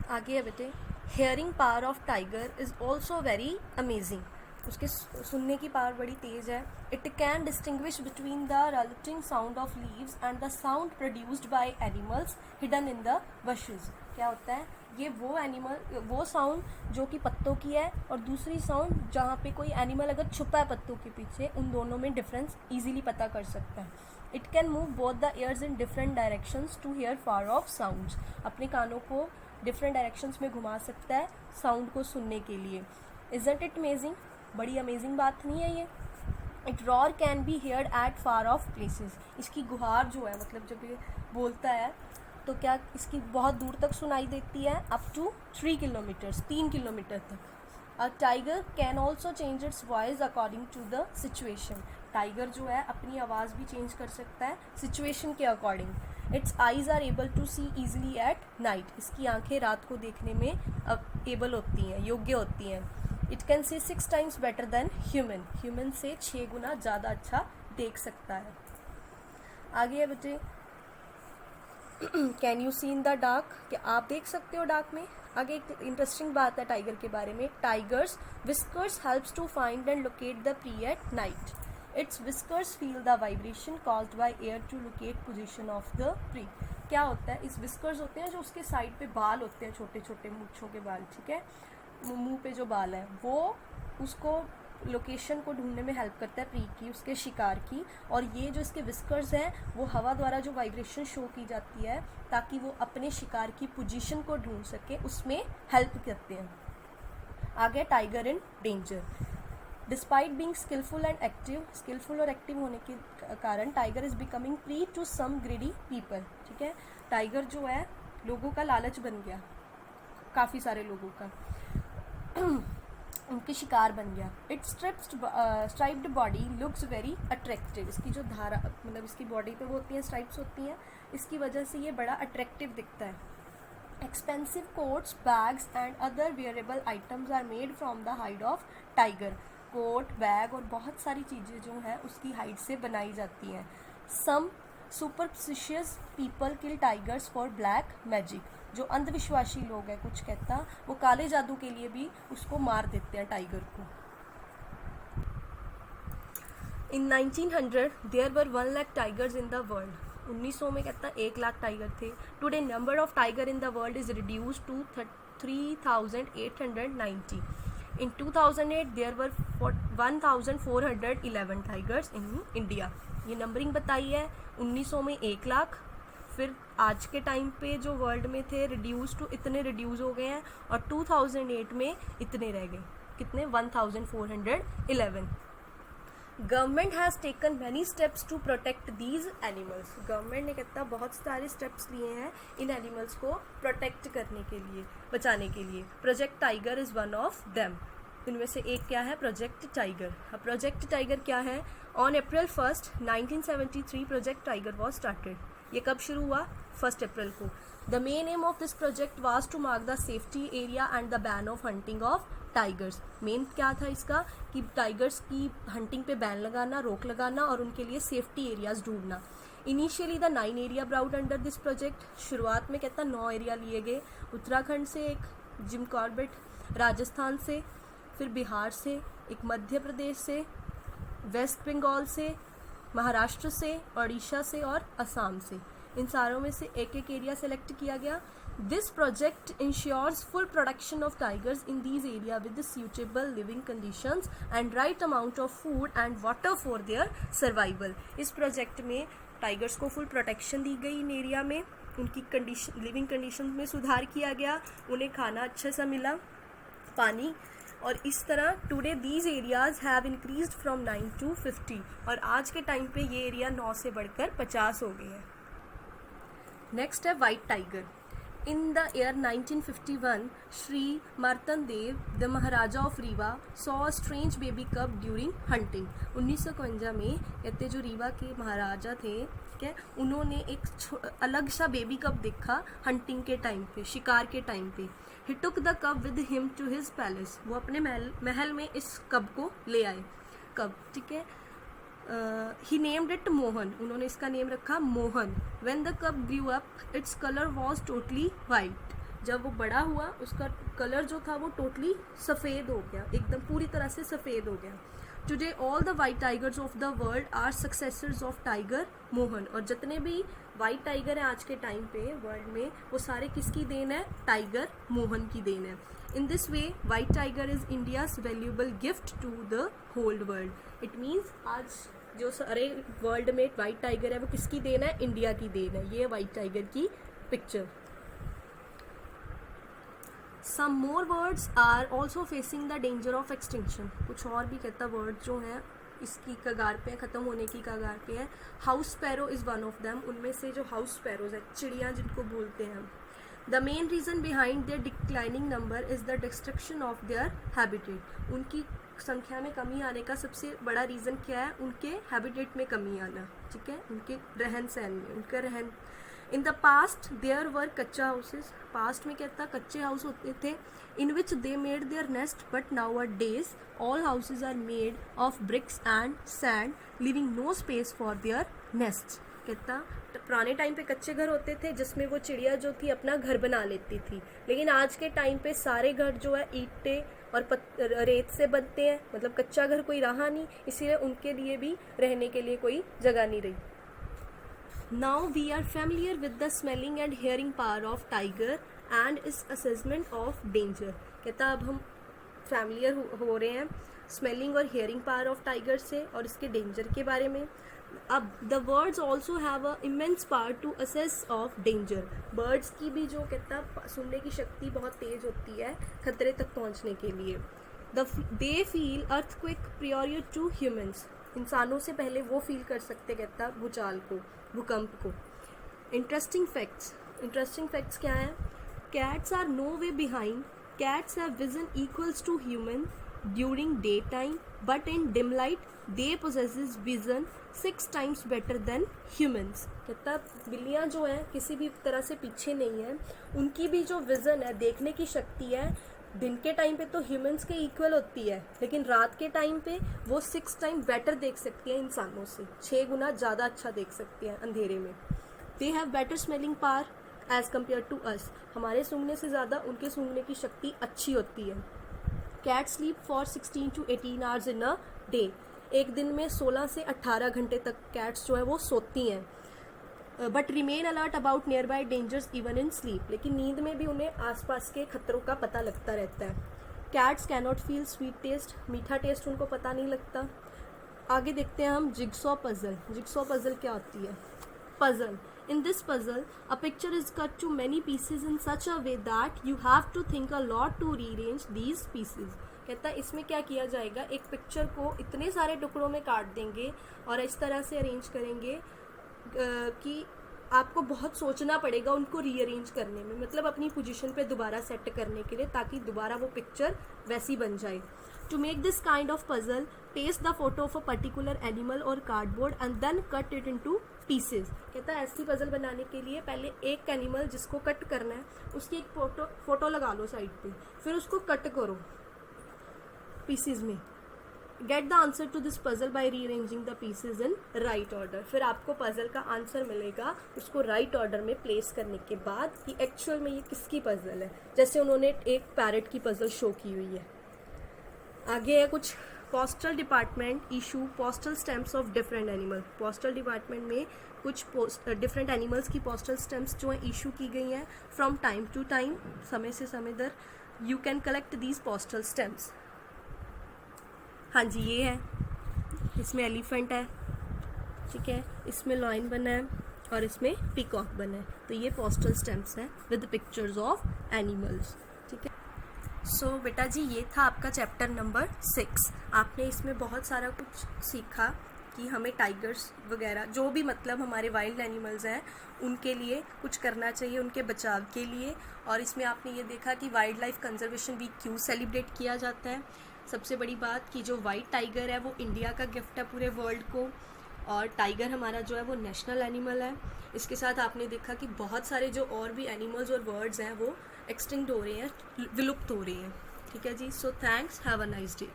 आगे है बेटे, hearing power of tiger is also very amazing. उसके सुनने की पावर बड़ी तेज़ है। It can distinguish between the rustling sound of leaves and the sound produced by animals hidden in the bushes. क्या होता है, ये वो साउंड जो कि पत्तों की है, और दूसरी साउंड जहाँ पे कोई एनिमल अगर छुपा है पत्तों के पीछे, उन दोनों में डिफरेंस ईजिली पता कर सकता है। It can move both the ears in different directions to hear far off sounds. अपने कानों को डिफरेंट डायरेक्शंस में घुमा सकता है साउंड को सुनने के लिए। Isn't it amazing? बड़ी अमेजिंग बात नहीं है ये? It roar can be heard at far of places. इसकी गुहार जो है, मतलब जब ये बोलता है तो क्या इसकी बहुत दूर तक सुनाई देती है, अप टू 3 किलोमीटर्स, 3 किलोमीटर तक। A tiger can also change its voice according to the situation. Tiger जो है अपनी आवाज़ भी चेंज कर सकता है सिचुएशन के according. Its eyes are able to see easily at night. इसकी आंखें रात को देखने में एबल होती हैं, योग्य होती हैं। It can see 6 times better than human. Human से 6 गुना ज़्यादा अच्छा देख सकता है। आगे है बेटे, can you see in the dark? क्या आप देख सकते हो डार्क में? आगे एक इंटरेस्टिंग बात है टाइगर के बारे में। Tigers whiskers helps to find and locate the prey at night. Its whiskers feel the vibration caused by air to locate position of the prey. क्या होता है, इस विस्कर्स होते हैं जो उसके साइड पे बाल होते हैं, छोटे छोटे मूंछों के बाल, ठीक है, मुंह पे जो बाल है, वो उसको लोकेशन को ढूंढने में हेल्प करता है प्री की, उसके शिकार की। और ये जो इसके विस्कर्स हैं वो हवा द्वारा जो वाइब्रेशन शो की जाती है ताकि वो अपने शिकार की पोजीशन को ढूंढ सके, उसमें हेल्प करते हैं। आगे tiger in danger. Despite being skilful and active, skilful और एक्टिव होने के कारण tiger is becoming prey to some greedy people. ठीक है, टाइगर जो है लोगों का लालच बन गया, काफ़ी सारे लोगों का उनके शिकार बन गया। It's striped body looks very attractive. इसकी जो धारा, मतलब इसकी बॉडी पे वो होती हैं, स्ट्राइप्स होती हैं, इसकी वजह से ये बड़ा अट्रैक्टिव दिखता है। Expensive coats, bags and other wearable items are made from the hide of tiger. Coat, bag और बहुत सारी चीज़ें जो हैं उसकी हाइड से बनाई जाती हैं। Some superstitious people kill tigers for black magic. जो अंधविश्वासी लोग हैं, कुछ कहता, वो काले जादू के लिए भी उसको मार देते हैं टाइगर को। In 1900 there were 1 lakh tigers in the world. 1900 में कहता 1 लाख टाइगर थे। Today number of tiger in the world is reduced to 3890। In 2008 there were 1411 tigers in India. ये नंबरिंग बताई है। 1900 में 1 लाख, फिर आज के टाइम पे जो वर्ल्ड में थे रिड्यूस टू इतने रिड्यूस हो गए हैं, और 2008 में इतने रह गए, कितने, 1411। Government has taken many steps to protect these animals. Government ने कहता बहुत सारे स्टेप्स लिए हैं इन एनिमल्स को प्रोटेक्ट करने के लिए, बचाने के लिए। Project tiger is one of them. इनमें से एक क्या है, प्रोजेक्ट टाइगर। अब प्रोजेक्ट टाइगर क्या है? On April 1, 1973 project tiger was started. ये कब शुरू हुआ? 1 अप्रैल को। The main aim of this project was to mark the safety area and the ban of hunting of tigers. Main क्या था इसका कि टाइगर्स की हंटिंग पे बैन लगाना, रोक लगाना, और उनके लिए सेफ्टी एरियाज ढूंढना। Initially the 9 area brought under this project. शुरुआत में कहता 9 एरिया लिए गए। उत्तराखंड से एक, जिम कॉर्बेट, राजस्थान से, फिर बिहार से एक, मध्य प्रदेश से, वेस्ट बंगाल से, महाराष्ट्र से, उड़ीसा से और असम से। इन सारों में से एक एक एरिया सेलेक्ट किया गया। This project ensures full protection of tigers in these area with suitable living conditions and right amount of food and water for their survival. इस प्रोजेक्ट में टाइगर्स को फुल प्रोटेक्शन दी गई इन एरिया में, उनकी condition, living condition में सुधार किया गया, उन्हें खाना अच्छा सा मिला, पानी, और इस तरह today these areas have increased from 9 to 50। और आज के टाइम पे ये एरिया 9 से बढ़कर 50 हो गए हैं। नेक्स्ट है white tiger. In the year 1951 Shri Martand Dev, the maharaja of Rewa, saw a strange baby cub during hunting. 1951 में कहते जो रीवा के महाराजा थे, ठीक है, उन्होंने एक अलग सा बेबी कब देखा हंटिंग के टाइम पे, शिकार के टाइम पे। He took the cub with him to his palace. वो अपने महल में इस कब को ले आए। कब, ठीक है, ही नेम्ड इट मोहन। उन्होंने इसका नेम रखा मोहन। व्हेन द कब grew up its colour was totally white. जब वो बड़ा हुआ उसका कलर जो था वो टोटली सफ़ेद हो गया, एकदम पूरी तरह से सफ़ेद हो गया। Today all the white tigers of the world are successors of tiger Mohan. और जितने भी वाइट टाइगर हैं आज के टाइम पे वर्ल्ड में, वो सारे किसकी देन है? टाइगर मोहन की देन है। In this way white tiger is India's valuable gift to the whole world. It means आज जो सारे वर्ल्ड में वाइट टाइगर है वो किसकी देन है? इंडिया की देन है। ये वाइट टाइगर की picture. Some more birds are also facing the danger of extinction. कुछ और भी कहता वर्ड जो हैं इसकी कगार पे, ख़त्म होने की कगार पे है। House sparrow is one of them. उनमें से जो हाउस स्पैरोज है, चिड़ियाँ जिनको बोलते हैं। The main reason behind there declining number is the destruction of their habitat. उनकी संख्या में कमी आने का सबसे बड़ा रीज़न क्या है? उनके हैबिटेट में कमी आना, ठीक है, उनके रहन सहन में, उनका रहन। In the past there were kachcha houses. Past में कहता कच्चे हाउस होते थे, in which they made their nest, but nowadays all houses are made of bricks and sand, living no space for their nest. कहता पुराने time पे कच्चे घर होते थे जिसमें वो चिड़िया जो थी अपना घर बना लेती थी, लेकिन आज के टाइम पे सारे घर जो है ईंटें और रेत से बनते हैं, मतलब कच्चा घर कोई रहा नहीं, इसीलिए उनके लिए भी रहने के लिए कोई जगह नहीं रही। Now we are familiar with the smelling and hearing power of tiger and its assessment of danger। कहता अब हम फैमिलियर हो रहे हैं स्मेलिंग और हेयरिंग पावर ऑफ टाइगर से और इसके डेंजर के बारे में। अब the birds also have a immense power to assess of danger. Birds की भी जो कहता सुनने की शक्ति बहुत तेज होती है खतरे तक पहुंचने के लिए। They feel earthquake prior to humans. इंसानों से पहले वो फील कर सकते कहता भूचाल को, भूकंप को। इंटरेस्टिंग फैक्ट्स क्या है? Cats are no way behind. Cats have vision equals to human during day time, but in dim light they possesses vision 6 times better than humans. कहता बिल्लियाँ जो हैं किसी भी तरह से पीछे नहीं है, उनकी भी जो विजन है, देखने की शक्ति है, दिन के टाइम पे तो ह्यूमंस के इक्वल होती है, लेकिन रात के टाइम पे वो 6 times बेटर देख सकती है इंसानों से, 6 गुना ज़्यादा अच्छा देख सकती है अंधेरे में। They have better smelling power as compare to us. हमारे सूंघने से ज़्यादा उनके सूंघने की शक्ति अच्छी होती है। Cat sleep for 16 to 18 hours in a day. एक दिन में 16 से 18 घंटे तक कैट्स जो है वो सोती हैं। But remain alert about near by dangers even in sleep. लेकिन नींद में भी उन्हें आसपास के खतरों का पता लगता रहता है। Cats cannot feel sweet taste. मीठा टेस्ट उनको पता नहीं लगता। आगे देखते हैं हम जिगसॉ पजल। जिगसॉ पजल क्या होती है? Puzzle. In this puzzle, a picture is cut to many pieces in such a way that you have to think a lot to rearrange these pieces। कहता है इसमें क्या किया जाएगा, एक पिक्चर को इतने सारे टुकड़ों में काट देंगे और इस तरह से अरेंज करेंगे कि आपको बहुत सोचना पड़ेगा उनको रीअरेंज करने में, मतलब अपनी पोजीशन पे दोबारा सेट करने के लिए, ताकि दोबारा वो पिक्चर वैसी बन जाए। To make this kind of puzzle, paste the photo of a particular animal or cardboard and then cut it into pieces। कहता है ऐसी पजल बनाने के लिए पहले एक एनिमल जिसको कट करना है उसकी एक फोटो लगा लो साइड पे, फिर उसको कट करो पीसेज में। Get the answer to this puzzle by rearranging the pieces in right order. फिर आपको पजल का आंसर मिलेगा उसको राइट ऑर्डर में प्लेस करने के बाद कि एक्चुअल में ये किसकी पजल है। जैसे उन्होंने एक पैरेट की पजल शो की हुई है। आगे है कुछ postal department issue postal stamps of different animal. Postal department में कुछ डिफरेंट एनिमल्स की पोस्टल स्टैम्प्स जो हैं इशू की गई हैं फ्रॉम टाइम टू टाइम, समय से समय दर। You can collect these postal stamps. हाँ जी, ये है, इसमें एलिफेंट है, ठीक है, इसमें लॉयन बना है और इसमें पीकॉक बना है। तो ये पोस्टल स्टैम्प्स हैं विद पिक्चर्स ऑफ एनिमल्स, ठीक है। सो बेटा जी, ये था आपका चैप्टर नंबर 6। आपने इसमें बहुत सारा कुछ सीखा कि हमें टाइगर्स वगैरह जो भी मतलब हमारे वाइल्ड एनिमल्स हैं उनके लिए कुछ करना चाहिए, उनके बचाव के लिए। और इसमें आपने ये देखा कि वाइल्ड लाइफ कंजर्वेशन वीक क्यों सेलिब्रेट किया जाता है। सबसे बड़ी बात कि जो वाइट टाइगर है वो इंडिया का गिफ्ट है पूरे वर्ल्ड को, और टाइगर हमारा जो है वो नेशनल एनिमल है। इसके साथ आपने देखा कि बहुत सारे जो और भी एनिमल्स और बर्ड्स हैं वो एक्सटिंक्ट हो रहे हैं, विलुप्त हो रहे हैं, ठीक है जी। So thanks, have a nice day.